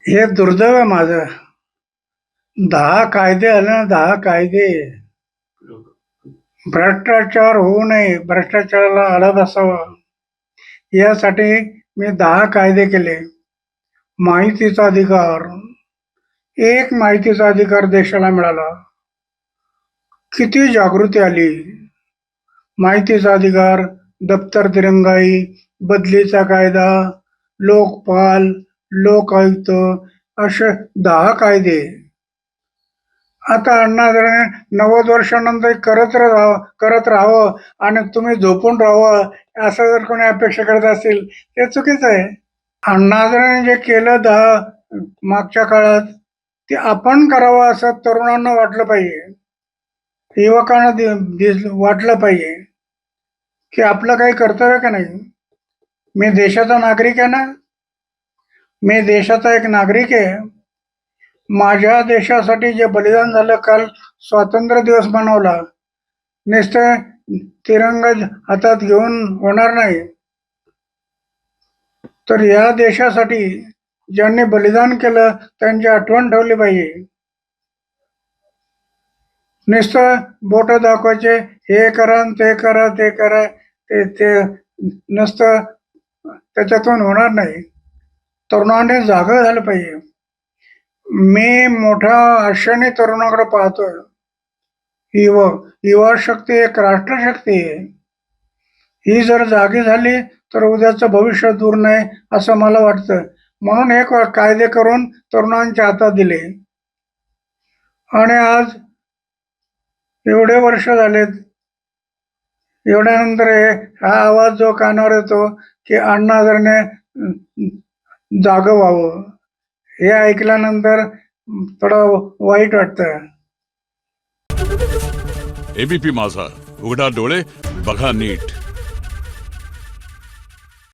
हे दुर्दैव आहे माझं. 10 कायदे आले ना, 10 कायदे. भ्रष्टाचार होऊ नये, भ्रष्टाचाराला आळा बसावा यासाठी मी 10 कायदे केले. माहितीचा अधिकार, एक माहितीचा अधिकार देशाला मिळाला. किती जागृती आली. माहितीचा अधिकार, दप्तर दिरंगाई, बदलीचा कायदा, लोकपाल, लोक आयुक्त असे 10 कायदे. आता अण्णा हजारे 90 वर्षानंतर करत राहावं आणि तुम्ही झोपून राहावं असं जर कोणी अपेक्षा करत असेल ते चुकीचं आहे. अण्णा हजारेने जे केलं मागच्या काळात ते आपण करावं असं तरुणांना वाटलं पाहिजे, युवकांना वाटलं पाहिजे की आपलं काही कर्तव्य का नाही. मी देशाचा नागरिक आहे ना, मी देशाचा एक नागरिक आहे. माझ्या देशासाठी जे बलिदान झालं, काल स्वातंत्र्य दिवस मनवला, नुसतं तिरंगा हातात घेऊन होणार नाही, तर या देशासाठी ज्यांनी बलिदान केलं त्यांची आठवण ठेवली पाहिजे. नुसतं बोट दाखवायचे, हे करा ते करा ते करा, ते नुसतं त्याच्यातून होणार नाही. तरुणांनी जागं झालं पाहिजे. मी मोठ्या आशेने तरुणाकडे पाहतोय. युवा शक्ती एक राष्ट्रशक्ती आहे. ही जर जागी झाली तर उद्याचं भविष्य दूर नाही असं मला वाटतं. म्हणून हे कायदे करून तरुणांच्या हातात दिले. आणि आज एवढे वर्ष झालेत, एवढ्यानंतर हा आवाज जो कानावर येतो की अण्णा हजारेने जागं व्हावं, हे ऐकल्यानंतर थोडं वाईट वाटतं. एबीपी माझा, उघडा डोळे बघा नीट.